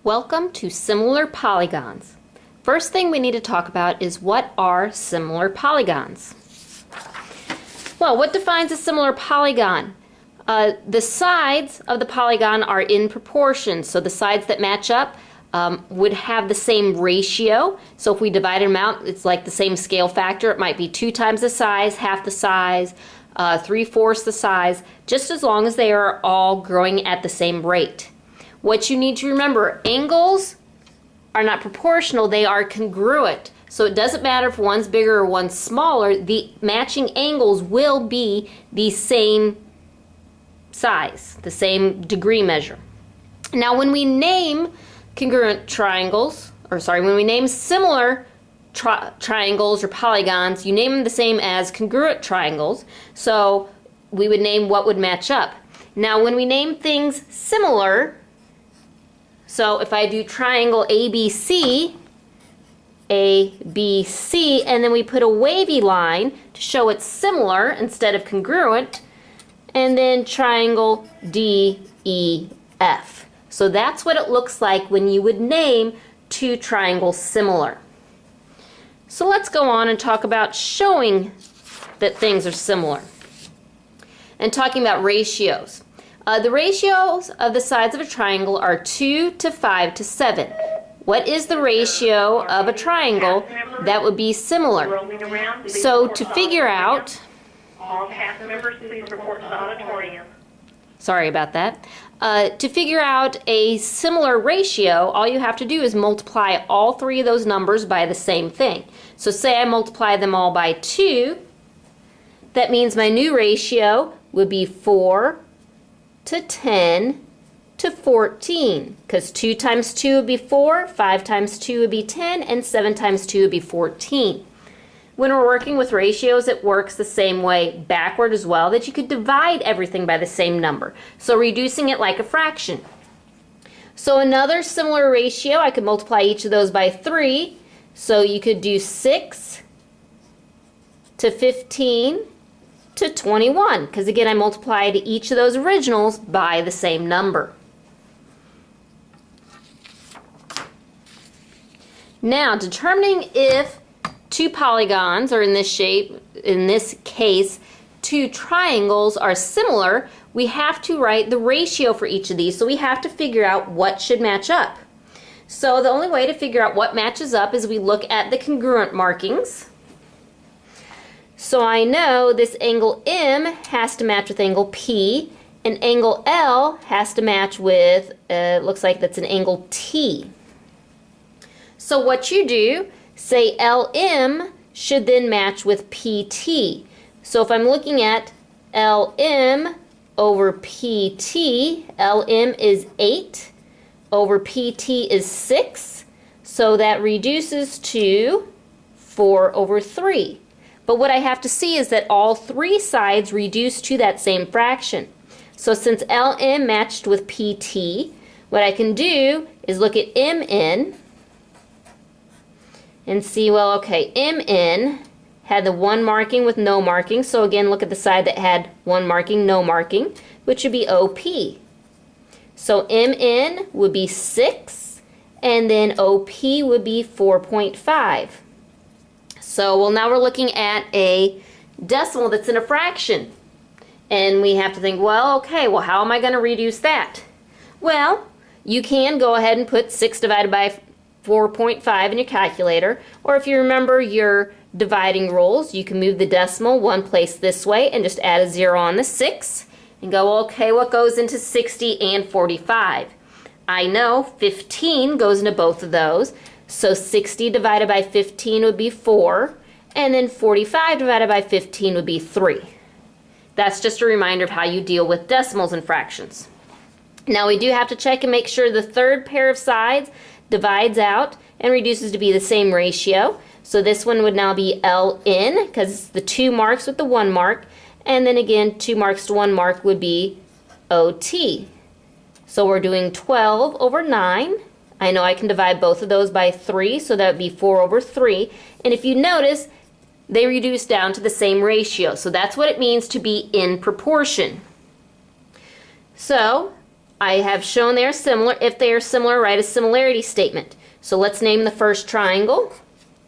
Welcome to similar polygons. First thing we need to talk about is what are similar polygons. Well, what defines a similar polygon? The sides of the polygon are in proportion, so the sides that match up would have the same ratio. So if we divide them out, it's like the same scale factor. It might be 2 times the size, half the size, 3/4 the size, just as long as they are all growing at the same rate. What you need to remember, angles are not proportional, they are congruent. So it doesn't matter if one's bigger or one's smaller, the matching angles will be the same size, the same degree measure. Now when we name congruent triangles, when we name similar triangles or polygons, you name them the same as congruent triangles. So we would name what would match up. Now when we name things similar, so if I do triangle ABC, ABC, and then we put a wavy line to show it's similar instead of congruent, and then triangle DEF. So that's what it looks like when you would name two triangles similar. So let's go on and talk about showing that things are similar and talking about ratios. The ratios of the sides of a triangle are 2 to 5 to 7. What is the ratio of a triangle that would be similar? So to figure out, all cast members please report to the auditorium. Sorry about that. To figure out a similar ratio, all you have to do is multiply all three of those numbers by the same thing. So say I multiply them all by 2, that means my new ratio would be 4 to 10 to 14, because 2 times 2 would be 4, 5 times 2 would be 10, and 7 times 2 would be 14. When we're working with ratios, it works the same way backward as well, that you could divide everything by the same number. So reducing it like a fraction. So another similar ratio, I could multiply each of those by 3. So you could do 6 to 15 to 21, because again I multiplied each of those originals by the same number. Now, determining if two polygons, or in this shape, in this case, two triangles are similar, we have to write the ratio for each of these, so we have to figure out what should match up. So the only way to figure out what matches up is we look at the congruent markings. So I know this angle M has to match with angle P, and angle L has to match with, looks like that's an angle T. So what you do, say LM should then match with PT. So if I'm looking at LM over PT, LM is 8, over PT is 6, so that reduces to 4 over 3. But what I have to see is that all three sides reduce to that same fraction. So since LM matched with PT, what I can do is look at MN and see, well, okay, MN had the one marking with no marking, so again look at the side that had one marking, no marking, which would be OP. So MN would be 6, and then OP would be 4.5. So, well, now we're looking at a decimal that's in a fraction. And we have to think, well, okay, well, how am I going to reduce that? Well, you can go ahead and put 6 divided by 4.5 in your calculator. Or if you remember your dividing rules, you can move the decimal one place this way and just add a 0 on the 6. And go, okay, what goes into 60 and 45? I know 15 goes into both of those. So 60 divided by 15 would be 4, and then 45 divided by 15 would be 3. That's just a reminder of how you deal with decimals and fractions. Now we do have to check and make sure the third pair of sides divides out and reduces to be the same ratio. So this one would now be LN, because it's the 2 marks with the 1 mark, and then again 2 marks to 1 mark would be OT. So we're doing 12 over 9. I know I can divide both of those by 3, so that would be 4 over 3. And if you notice, they reduce down to the same ratio. So that's what it means to be in proportion. So I have shown they are similar. If they are similar, write a similarity statement. So let's name the first triangle.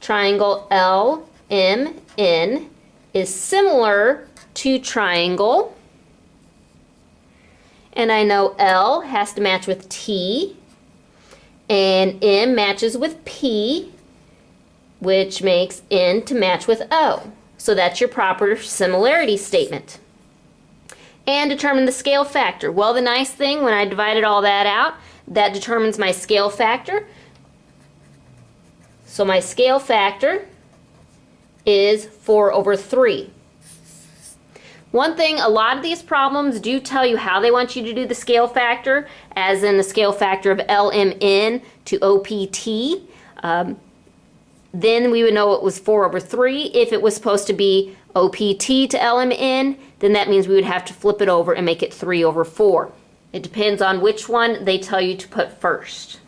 Triangle LMN is similar to triangle, and I know L has to match with T, and M matches with P, which makes N to match with O. So that's your proper similarity statement. And determine the scale factor. Well, the nice thing, when I divided all that out, that determines my scale factor. So my scale factor is 4/3. One thing, a lot of these problems do tell you how they want you to do the scale factor, as in the scale factor of LMN to OPT. Then we would know it was 4/3. If it was supposed to be OPT to LMN, then that means we would have to flip it over and make it 3/4. It depends on which one they tell you to put first.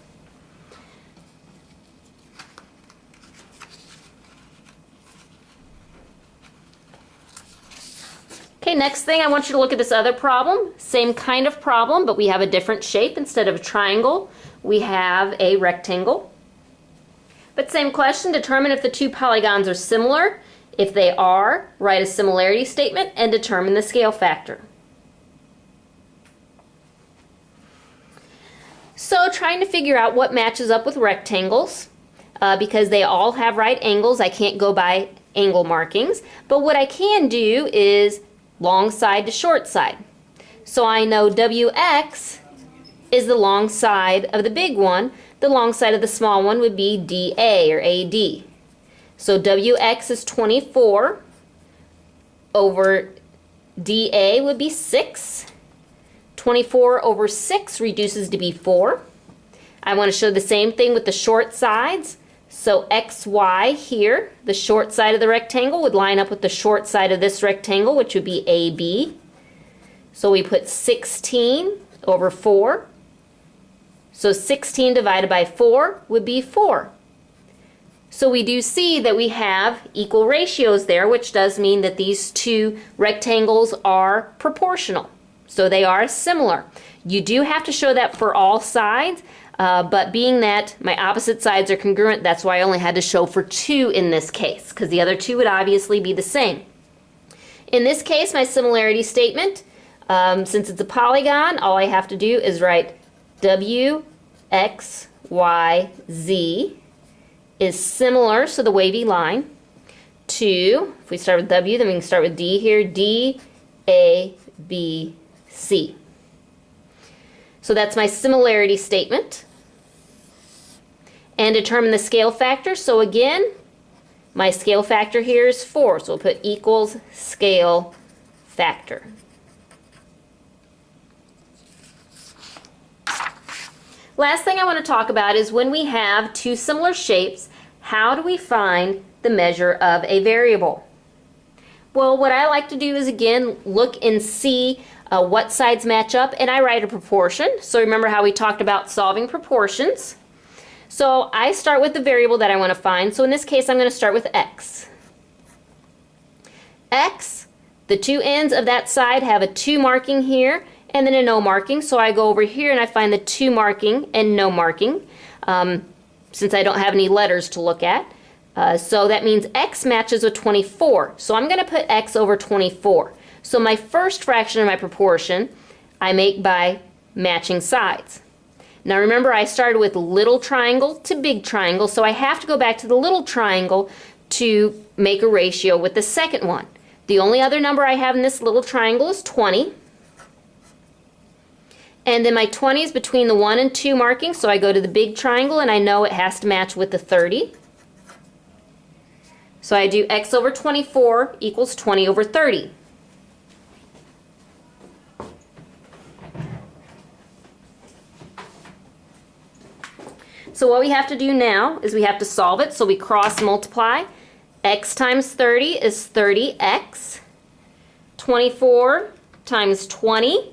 Okay, next thing I want you to look at this other problem. Same kind of problem, but we have a different shape. Instead of a triangle, we have a rectangle. But same question, determine if the two polygons are similar. If they are, write a similarity statement and determine the scale factor. So trying to figure out what matches up with rectangles, because they all have right angles, I can't go by angle markings. But what I can do is long side to short side. So I know WX is the long side of the big one. The long side of the small one would be DA or AD. So WX is 24 over DA would be 6. 24 over 6 reduces to be 4. I want to show the same thing with the short sides. So XY here, the short side of the rectangle, would line up with the short side of this rectangle, which would be AB. So we put 16 over 4. So 16 divided by 4 would be 4. So we do see that we have equal ratios there, which does mean that these two rectangles are proportional. So they are similar. You do have to show that for all sides. But being that my opposite sides are congruent, that's why I only had to show for 2 in this case, because the other 2 would obviously be the same. In this case, my similarity statement, since it's a polygon, all I have to do is write W, X, Y, Z is similar, so the wavy line, to, if we start with W, then we can start with D here, D, A, B, C. So that's my similarity statement. And determine the scale factor. So again, my scale factor here is 4. So we'll put equals scale factor. Last thing I want to talk about is when we have two similar shapes, how do we find the measure of a variable? Well, what I like to do is, again, look and see what sides match up, and I write a proportion. So remember how we talked about solving proportions. So I start with the variable that I want to find. So in this case, I'm going to start with X. X, the two ends of that side have a 2 marking here and then a no marking. So I go over here and I find the 2 marking and no marking, since I don't have any letters to look at. So that means X matches with 24. So I'm going to put X over 24. So my first fraction of my proportion I make by matching sides. Now remember, I started with little triangle to big triangle, so I have to go back to the little triangle to make a ratio with the second one. The only other number I have in this little triangle is 20. And then my 20 is between the 1 and 2 marking, so I go to the big triangle and I know it has to match with the 30. So I do X over 24 equals 20 over 30. So what we have to do now is we have to solve it. So we cross multiply. X times 30 is 30x. 24 times 20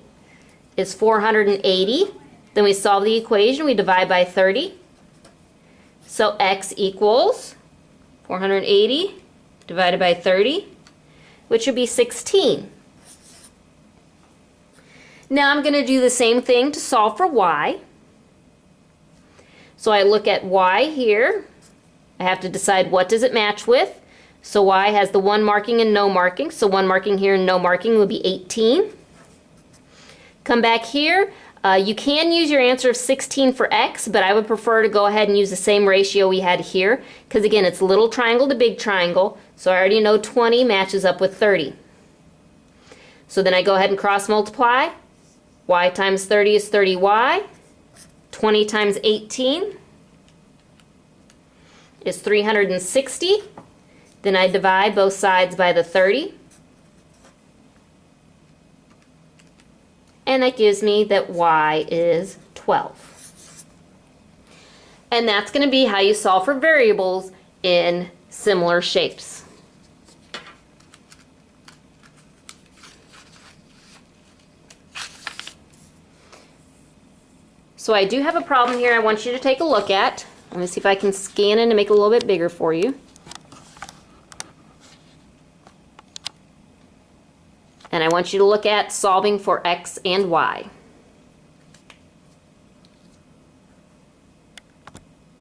is 480. Then we solve the equation. We divide by 30. So x equals 480 divided by 30, which would be 16. Now I'm going to do the same thing to solve for y. So I look at y here. I have to decide what does it match with. So y has the 1 marking and no marking. So 1 marking here and no marking would be 18. Come back here. You can use your answer of 16 for x, but I would prefer to go ahead and use the same ratio we had here, because again, it's little triangle to big triangle, so I already know 20 matches up with 30. So then I go ahead and cross multiply. Y times 30 is 30y. 20 times 18 is 360. Then I divide both sides by the 30. And that gives me that y is 12. And that's going to be how you solve for variables in similar shapes. So I do have a problem here I want you to take a look at. Let me see if I can scan it and make it a little bit bigger for you. And I want you to look at solving for x and y.